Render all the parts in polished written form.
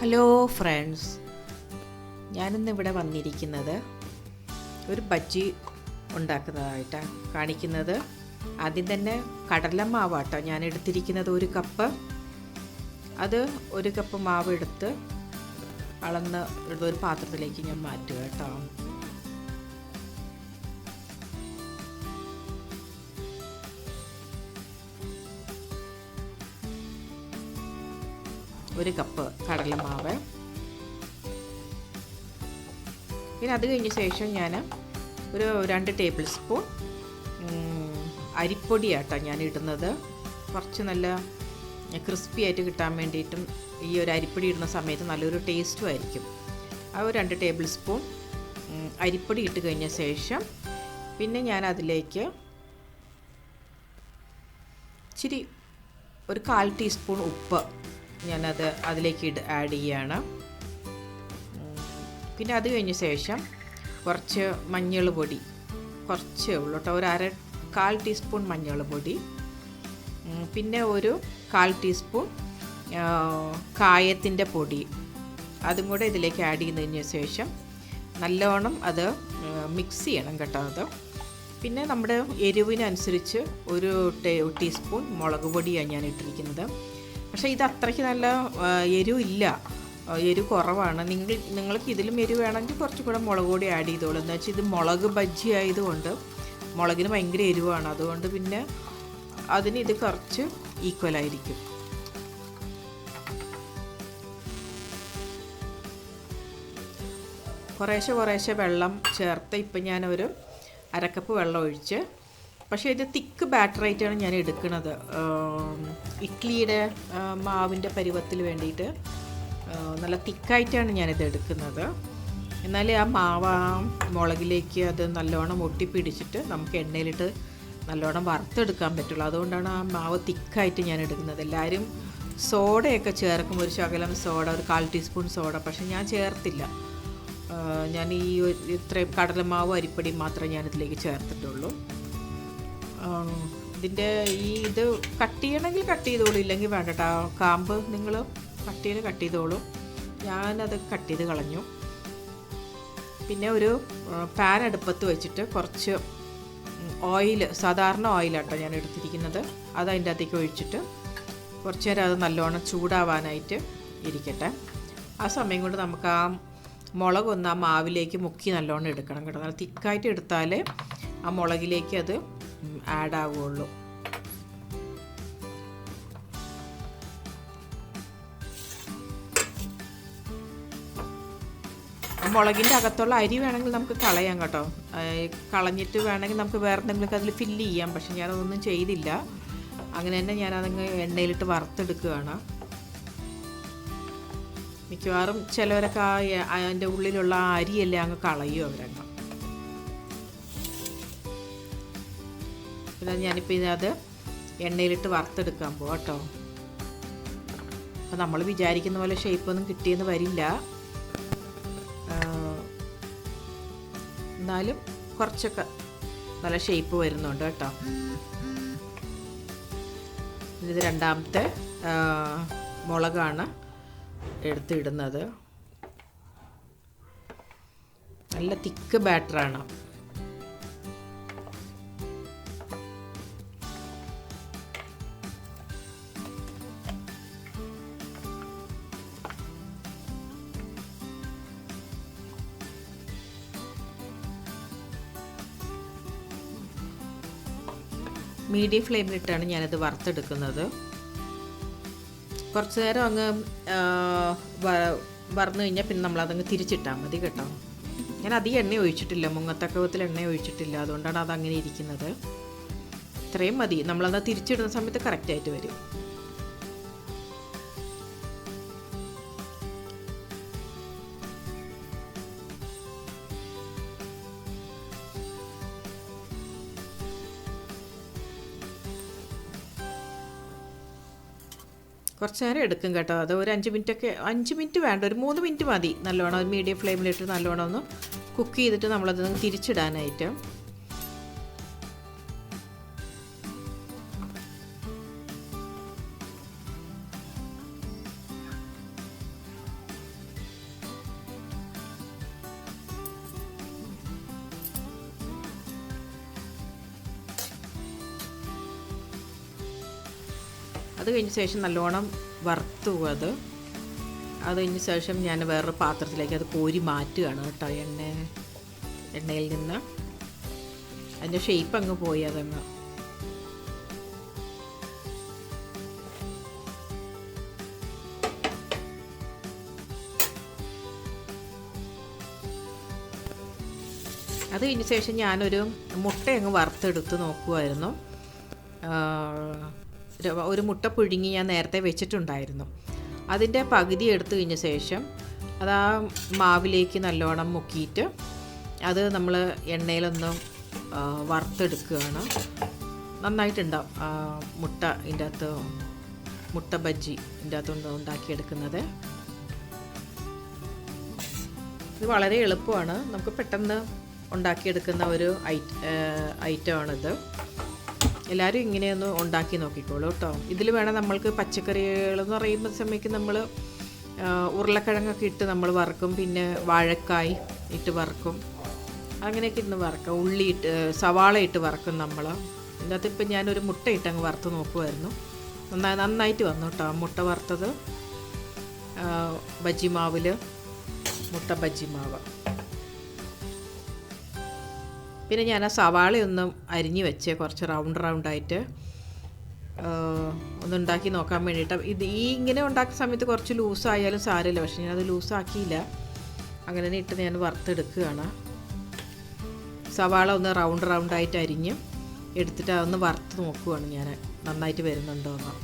Hello friends, ഞാനിന്നിവിടെ വന്നിരിക്കുന്നത് ഒരു ബജ്ജി ഉണ്ടാക്കുന്നതായിട്ടാണ് കാണിക്കുന്നത്. ആദ്യം തന്നെ കടലമാവാട്ടോ ഞാൻ എടുത്തിരിക്കുന്നത് 1 കപ്പ്. അത് 1 കപ്പ് മാവ് എടുത്ത് അളന്ന് ഒരു പാത്രത്തിലേക്ക് ഞാൻ മാറ്റുക കേട്ടോ. ഒരു കപ്പ് കടലമാവ്. പിന്നെ അത് കഴിഞ്ഞ ശേഷം ഞാൻ ഒരു 2 ടേബിൾ സ്പൂൺ അരിപ്പൊടിയാട്ടോ ഞാൻ ഇടുന്നത്. കുറച്ച് നല്ല ക്രിസ്പി ആയിട്ട് കിട്ടാൻ വേണ്ടിയിട്ടും ഈ ഒരു അരിപ്പൊടി ഇടുന്ന സമയത്ത് നല്ലൊരു ടേസ്റ്റും ആയിരിക്കും. ആ ഒരു 2 ടേബിൾ സ്പൂൺ അരിപ്പൊടി ഇട്ട് കഴിഞ്ഞ ശേഷം പിന്നെ ഞാൻ അതിലേക്ക് ഇച്ചിരി ഒരു 1/4 ടീസ്പൂൺ ഉപ്പ് അതിലേക്ക് ആഡ് ചെയ്യുകയാണ്. പിന്നെ അത് കഴിഞ്ഞ ശേഷം കുറച്ച് മഞ്ഞൾ പൊടി, കുറച്ചേ ഉള്ളൂ കേട്ടോ, ഒരു 1/4 ടീസ്പൂൺ മഞ്ഞൾ പൊടി. പിന്നെ ഒരു 1/4 ടീസ്പൂൺ കായത്തിൻ്റെ പൊടി, അതും കൂടെ ഇതിലേക്ക് ആഡ് ചെയ്തതിന് ശേഷം നല്ലോണം അത് മിക്സ് ചെയ്യണം കേട്ടോ. അത് പിന്നെ നമ്മുടെ എരിവിനനുസരിച്ച് ഒരു ടീസ്പൂൺ മുളക് പൊടിയാണ് ഞാൻ ഇട്ടിരിക്കുന്നത്. പക്ഷേ ഇത് അത്രയ്ക്ക് നല്ല എരിവില്ല, എരിവ് കുറവാണ്. നിങ്ങൾക്ക് ഇതിലും എരിവ് വേണമെങ്കിൽ കുറച്ചുകൂടെ മുളക് പൊടി ആഡ് ചെയ്തോളൂ. എന്ന് വെച്ചാൽ ഇത് മുളക് ബജ്ജി ആയതുകൊണ്ട് മുളകിന് ഭയങ്കര എരിവാണ്, അതുകൊണ്ട് പിന്നെ അതിന് ഇത് കുറച്ച് ഈക്വലായിരിക്കും. കുറേശ്ശെ വെള്ളം ചേർത്ത് ഇപ്പം ഞാനൊരു 1/2 കപ്പ് വെള്ളം ഒഴിച്ച്, പക്ഷേ ഇത് തിക്ക് ബാറ്ററായിട്ടാണ് ഞാൻ എടുക്കുന്നത്. ഇഡ്ഡലിയുടെ മാവിൻ്റെ പരുവത്തിൽ വേണ്ടിയിട്ട് നല്ല തിക്കായിട്ടാണ് ഞാനിത് എടുക്കുന്നത്. എന്നാൽ ആ മാവ് മുളകിലേക്ക് അത് നല്ലോണം ഒട്ടിപ്പിടിച്ചിട്ട് നമുക്ക് എണ്ണയിലിട്ട് നല്ലോണം വറുത്തെടുക്കാൻ പറ്റുള്ളൂ. അതുകൊണ്ടാണ് ആ മാവ് തിക്കായിട്ട് ഞാൻ എടുക്കുന്നത്. എല്ലാവരും സോഡയൊക്കെ ചേർക്കും, ഒരു ശകലം സോഡ, ഒരു 1/4 ടീസ്പൂൺ സോഡ. പക്ഷേ ഞാൻ ചേർത്തില്ല. ഞാൻ ഈ ഇത്രയും കടലമാവ് അരിപ്പൊടിയും മാത്രമേ ഞാനിതിലേക്ക് ചേർത്തിട്ടുള്ളൂ. ഇതിൻ്റെ ഇത് കട്ട് ചെയ്യണമെങ്കിൽ കട്ട് ചെയ്തോളൂ, ഇല്ലെങ്കിൽ വേണ്ട കേട്ടോ. കാമ്പ് നിങ്ങൾ കട്ട് ചെയ്തോളൂ. ഞാനത് കട്ട് ചെയ്ത് കളഞ്ഞു. പിന്നെ ഒരു പാൻ അടുപ്പത്ത് വെച്ചിട്ട് കുറച്ച് ഓയിൽ, സാധാരണ ഓയിലാട്ടോ ഞാൻ എടുത്തിരിക്കുന്നത്, അത് അതിൻ്റെ അകത്തേക്ക് ഒഴിച്ചിട്ട് കുറച്ച് നേരം അത് നല്ലോണം ചൂടാവാനായിട്ട് ഇരിക്കട്ടെ. ആ സമയം കൊണ്ട് നമുക്ക് ആ മുളകൊന്ന് ആ മാവിലേക്ക് മുക്കി നല്ലോണം എടുക്കണം കേട്ടോ. നല്ല തിക്കായിട്ട് എടുത്താലേ ആ മുളകിലേക്ക് അത് ആഡ് ആവുകയുള്ളൂ. മുളകിൻ്റെ അകത്തുള്ള അരി വേണമെങ്കിൽ നമുക്ക് കളയാം കേട്ടോ. കളഞ്ഞിട്ട് വേണമെങ്കിൽ നമുക്ക് വേറെ എന്തെങ്കിലുമൊക്കെ അതിൽ ഫില്ല് ചെയ്യാം. പക്ഷെ ഞാനതൊന്നും ചെയ്തില്ല, അങ്ങനെ തന്നെ ഞാനതങ്ങ് എണ്ണയിലിട്ട് വറുത്തെടുക്കുകയാണ്. മിക്കവാറും ചിലവരൊക്കെ അതിൻ്റെ ഉള്ളിലുള്ള അരിയെല്ലാം അങ്ങ് കളയും അവരങ്ങ്. പിന്നെ ഞാനിപ്പോൾ ഇതിനകത്ത് എണ്ണയിലിട്ട് വറുത്തെടുക്കാൻ പോകാം കേട്ടോ. അപ്പോൾ നമ്മൾ വിചാരിക്കുന്ന പോലെ ഷേപ്പൊന്നും കിട്ടിയെന്ന് വരില്ല, എന്നാലും കുറച്ചൊക്കെ നല്ല ഷേപ്പ് വരുന്നുണ്ട് കേട്ടോ. ഇത് 2ാമത്തെ മുളകാണ് എടുത്തിടുന്നത്. നല്ല തിക്ക് ബാറ്ററാണ്. മീഡിയം ഫ്ലെയിമിലിട്ടാണ് ഞാനത് വറുത്തെടുക്കുന്നത്. കുറച്ച് നേരം അങ്ങ് വറന്നു കഴിഞ്ഞാൽ പിന്നെ നമ്മളതങ്ങ് തിരിച്ചിട്ടാൽ മതി കേട്ടോ. ഞാൻ അധികം എണ്ണ ഒഴിച്ചിട്ടില്ല, മുങ്ങത്തക്കവത്തിൽ എണ്ണ ഒഴിച്ചിട്ടില്ല, അതുകൊണ്ടാണ് അതങ്ങനെ ഇരിക്കുന്നത്. ഇത്രയും മതി. നമ്മളത് തിരിച്ചിടുന്ന സമയത്ത് കറക്റ്റായിട്ട് വരും. കുറച്ച് നേരം എടുക്കും കേട്ടോ. അത് ഒരു 5 മിനിറ്റ് വേണ്ട, ഒരു 3 മിനിറ്റ് മതി. നല്ലോണം മീഡിയം ഫ്ലെയിമിലിട്ട് നല്ലോണം ഒന്ന് കുക്ക് ചെയ്തിട്ട് നമ്മളത് തിരിച്ചിടാനായിട്ട്. അത് കഴിഞ്ഞ ശേഷം നല്ലോണം വറുത്തു അത് കഴിഞ്ഞ ശേഷം ഞാൻ വേറൊരു പാത്രത്തിലേക്ക് അത് കോരി മാറ്റുകയാണ് കേട്ടോ. എണ്ണയിൽ നിന്ന് അതിൻ്റെ ഷേപ്പ് അങ്ങ് പോയി അതങ്ങ്. അത് കഴിഞ്ഞ ശേഷം ഞാനൊരു മുട്ട അങ്ങ് വറുത്തെടുത്ത് നോക്കുമായിരുന്നു. ഒരു മുട്ട പുഴുങ്ങി ഞാൻ നേരത്തെ വെച്ചിട്ടുണ്ടായിരുന്നു. അതിൻ്റെ പകുതി എടുത്തു കഴിഞ്ഞ ശേഷം അത് ആ മാവിലേക്ക് നല്ലോണം മുക്കിയിട്ട് അത് നമ്മൾ എണ്ണയിലൊന്ന് വറുത്തെടുക്കുകയാണ്. നന്നായിട്ടുണ്ടാവും മുട്ട ഇതിൻ്റെ അകത്ത്, മുട്ട ബജ്ജി ഇതിൻ്റെ അകത്ത് ഉണ്ടാക്കിയെടുക്കുന്നത്. ഇത് വളരെ എളുപ്പമാണ്, നമുക്ക് പെട്ടെന്ന് ഉണ്ടാക്കിയെടുക്കുന്ന ഒരു ഐറ്റമാണിത്. എല്ലാവരും ഇങ്ങനെയൊന്ന് ഉണ്ടാക്കി നോക്കിക്കോളൂ കേട്ടോ. ഇതിൽ വേണം നമ്മൾക്ക് പച്ചക്കറികളെന്ന് പറയുന്ന സമയത്ത് നമ്മൾ ഉരുളക്കിഴങ്ങൊക്കെ ഇട്ട് നമ്മൾ വറക്കും, പിന്നെ വാഴക്കായ് ഇട്ട് വറക്കും, അങ്ങനെയൊക്കെ ഇന്ന് വറക്കാം. ഉള്ളി ഇട്ട് സവാള ഇട്ട് വറക്കും നമ്മൾ. ഇതിനകത്ത് ഇപ്പം ഞാനൊരു മുട്ട ഇട്ട് അങ്ങ് വറുത്ത് നോക്കുമായിരുന്നു. നന്നായിട്ട് വന്നു കേട്ടോ മുട്ട വറുത്തത്. ബജ്ജി മാവിൽ മുട്ട ബജ്ജി മാവ്. പിന്നെ ഞാൻ ആ സവാളയൊന്നും അരിഞ്ഞ് വെച്ച് കുറച്ച് റൗണ്ടായിട്ട് ഒന്നുണ്ടാക്കി നോക്കാൻ വേണ്ടിയിട്ട്. ഇങ്ങനെ ഉണ്ടാക്കുന്ന സമയത്ത് കുറച്ച് ലൂസായാലും സാരമില്ല, പക്ഷേ ഞാനത് ലൂസാക്കിയില്ല. അങ്ങനെ ഇട്ട് ഞാൻ വറുത്തെടുക്കുകയാണ്. സവാള ഒന്ന് റൗണ്ടായിട്ട് അരിഞ്ഞ് എടുത്തിട്ട് അതൊന്ന് വറുത്ത് നോക്കുകയാണ് ഞാൻ, നന്നായിട്ട് വരുന്നുണ്ടോ എന്ന്.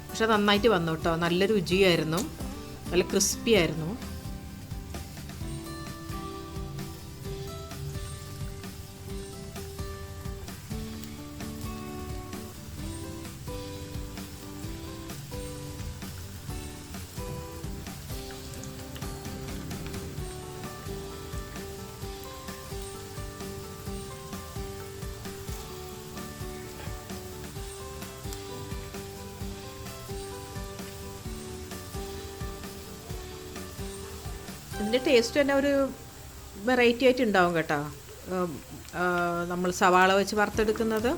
പക്ഷെ നന്നായിട്ട് വന്നു കേട്ടോ, നല്ല രുചിയായിരുന്നു, നല്ല ക്രിസ്പി ആയിരുന്നു. ഇതിൻ്റെ ടേസ്റ്റ് തന്നെ ഒരു വെറൈറ്റി ആയിട്ട് ഉണ്ടാവും കേട്ടോ. നമ്മൾ സവാള വെച്ച് വറുത്തെടുക്കുന്നത്,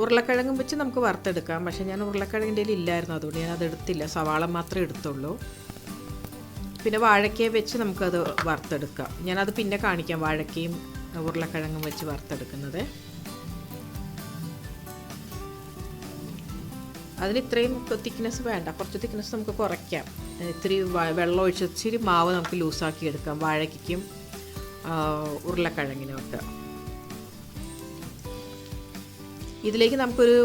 ഉരുളക്കിഴങ്ങും വെച്ച് നമുക്ക് വറുത്തെടുക്കാം. പക്ഷേ ഞാൻ ഉരുളക്കിഴങ്ങിൻ്റെ ഇല്ലായിരുന്നു, അതുകൊണ്ട് ഞാനത് എടുത്തില്ല, സവാള മാത്രമേ എടുത്തുള്ളൂ. പിന്നെ വാഴക്കയും വെച്ച് നമുക്കത് വറുത്തെടുക്കാം. ഞാനത് പിന്നെ കാണിക്കാം, വാഴക്കയും ഉരുളക്കിഴങ്ങും വെച്ച് വറുത്തെടുക്കുന്നത്. അതിന് ഇത്രയും തിക്നെസ് വേണ്ട, കുറച്ച് തിക്നെസ് നമുക്ക് കുറയ്ക്കാം. ഇത്തിരി വെള്ളം ഒഴിച്ച് ഇച്ചിരി മാവ് നമുക്ക് ലൂസാക്കി എടുക്കാം, വാഴയ്ക്കും ഉരുളക്കിഴങ്ങിനും ഒക്കെ. ഇതിലേക്ക് നമുക്കൊരു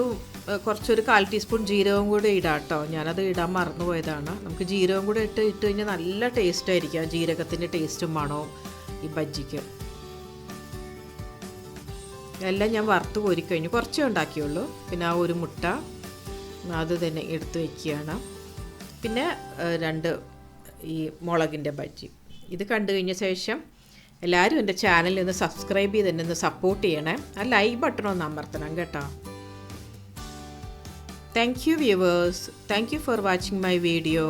കുറച്ചൊരു 1/4 ടീസ്പൂൺ ജീരകം കൂടെ ഇടാം കേട്ടോ. ഞാനത് ഇടാൻ മറന്നുപോയതാണ്. നമുക്ക് ജീരകം കൂടെ ഇട്ട് കഴിഞ്ഞാൽ നല്ല ടേസ്റ്റ് ആയിരിക്കും. ആ ജീരകത്തിൻ്റെ ടേസ്റ്റും മണവും ഈ ബജ്ജിക്ക്. എല്ലാം ഞാൻ വറുത്ത് കോരിക്കഴിഞ്ഞു, കുറച്ചേ ഉണ്ടാക്കിയുള്ളൂ. പിന്നെ ആ ഒരു മുട്ട അത് തന്നെ എടുത്ത് വയ്ക്കുകയാണ്. പിന്നെ 2 ഈ മുളകിൻ്റെ ബജ്ജി. ഇത് കണ്ടു കഴിഞ്ഞ ശേഷം എല്ലാവരും എൻ്റെ ചാനലിൽ ഒന്ന് സബ്സ്ക്രൈബ് ചെയ്ത് തന്നെ ഒന്ന് സപ്പോർട്ട് ചെയ്യണേ. ആ ലൈക്ക് ബട്ടൺ ഒന്ന് അമർത്തണം കേട്ടോ. Thank you viewers, thank you for watching my video.